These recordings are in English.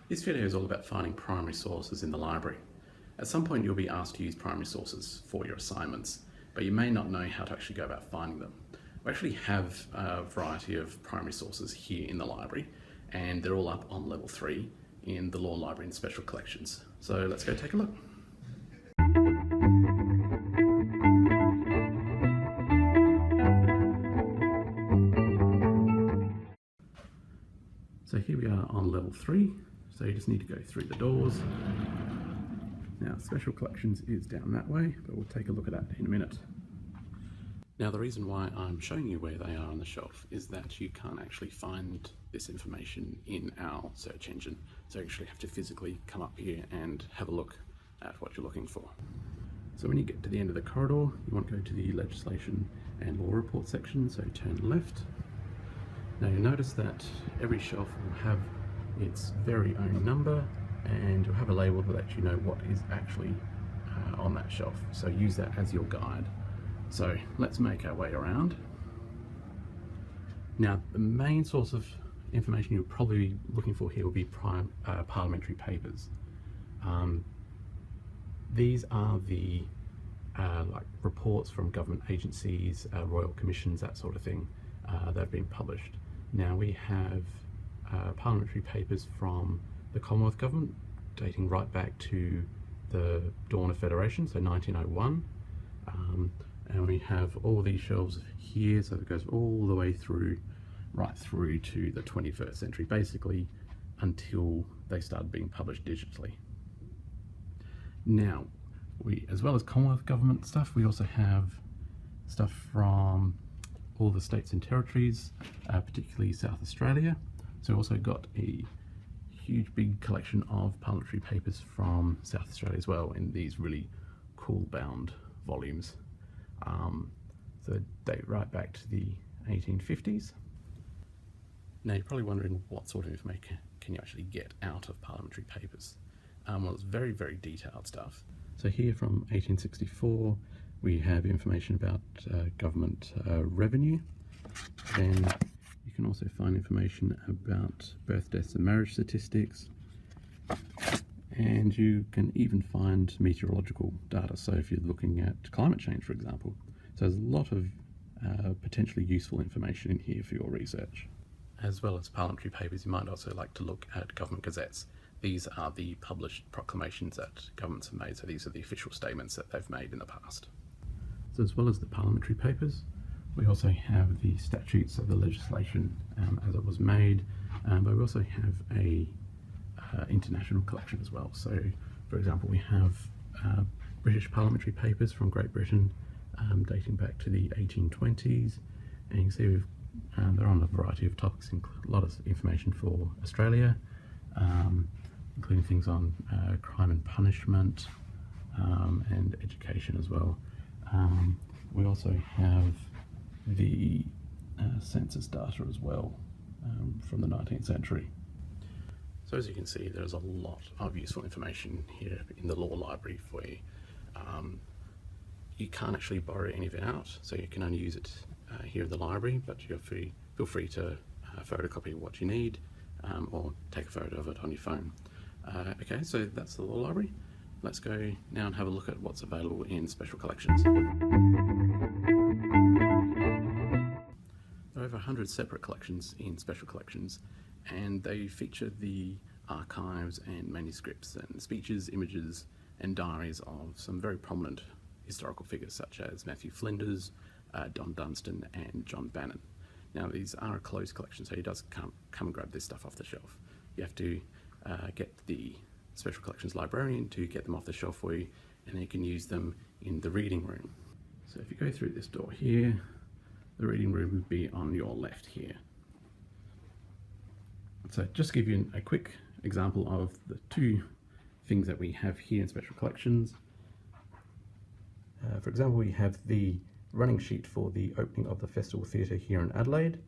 This video is all about finding primary sources in the library. At some point you'll be asked to use primary sources for your assignments, but you may not know how to actually go about finding them. We actually have a variety of primary sources here in the library, and they're all up on level 3 in the Law Library and Special Collections. So let's go take a look. So here we are on level 3, so you just need to go through the doors. Now Special Collections is down that way, but we'll take a look at that in a minute. Now the reason why I'm showing you where they are on the shelf is that you can't actually find this information in our search engine, so you actually have to physically come up here and have a look at what you're looking for. So when you get to the end of the corridor, you want to go to the Legislation and Law Report section, so turn left. Now you'll notice that every shelf will have its very own number, and you'll have a label to let you know what is actually on that shelf. So use that as your guide. So let's make our way around. Now the main source of information you're probably looking for here will be parliamentary papers. These are the like reports from government agencies, royal commissions, that sort of thing, that have been published. Now we have parliamentary papers from the Commonwealth Government dating right back to the dawn of Federation, so 1901, and we have all these shelves here, so it goes all the way through, right through to the 21st century, basically until they started being published digitally. Now, as well as Commonwealth Government stuff, we also have stuff from all the states and territories, particularly South Australia. So we've also got a huge big collection of parliamentary papers from South Australia as well in these really cool bound volumes. So they date right back to the 1850s. Now you're probably wondering what sort of information can you actually get out of parliamentary papers. Well, it's very, very detailed stuff. So here from 1864 we have information about government revenue. Then you can also find information about birth, deaths and marriage statistics, and you can even find meteorological data, so if you're looking at climate change, for example. So there's a lot of potentially useful information in here for your research. As well as parliamentary papers, you might also like to look at government gazettes. These are the published proclamations that governments have made, so these are the official statements that they've made in the past. So as well as the parliamentary papers, we also have the statutes of the legislation as it was made, but we also have a international collection as well. So for example, we have British parliamentary papers from Great Britain dating back to the 1820s, and you can see they're on a variety of topics, a lot of information for Australia, including things on crime and punishment and education as well. We also have the census data as well from the 19th century. So as you can see, there's a lot of useful information here in the Law Library for you. You can't actually borrow any of it out, so you can only use it here in the library, but feel free to photocopy what you need or take a photo of it on your phone. Okay, so that's the Law Library. Let's go now and have a look at what's available in Special Collections. There are over 100 separate collections in Special Collections, and they feature the archives and manuscripts and speeches, images and diaries of some very prominent historical figures such as Matthew Flinders, Don Dunstan and John Bannon. Now these are a closed collection, so you just can't come and grab this stuff off the shelf. You have to get the Special Collections librarian to get them off the shelf for you, and then you can use them in the reading room. So if you go through this door here, the reading room would be on your left here. So just to give you a quick example of the two things that we have here in Special Collections. For example, we have the running sheet for the opening of the Festival Theatre here in Adelaide,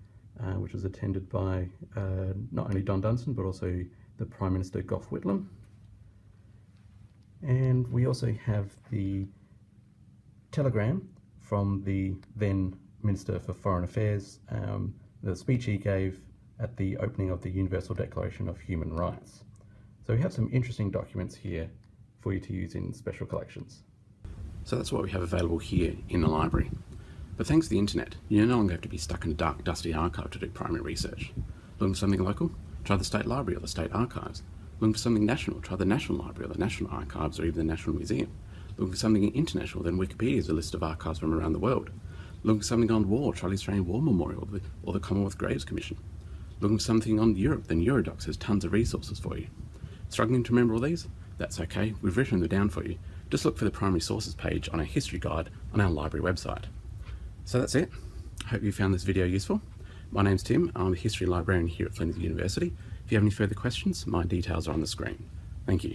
which was attended by not only Don Dunstan but also the Prime Minister Gough Whitlam. And we also have the telegram from the then Minister for Foreign Affairs, the speech he gave at the opening of the Universal Declaration of Human Rights. So we have some interesting documents here for you to use in special collections. So that's what we have available here in the library. But thanks to the internet, you no longer have to be stuck in a dark, dusty archive to do primary research. Looking for something local? Try the State Library or the State Archives. Looking for something national? Try the National Library or the National Archives or even the National Museum. Looking for something international? Then Wikipedia is a list of archives from around the world. Looking for something on war? Try the Australian War Memorial or the Commonwealth Graves Commission. Looking for something on Europe? Then Eurodocs has tons of resources for you. Struggling to remember all these? That's okay, we've written them down for you. Just look for the primary sources page on our history guide on our library website. So that's it. I hope you found this video useful. My name's Tim, I'm a history librarian here at Flinders University. If you have any further questions, my details are on the screen. Thank you.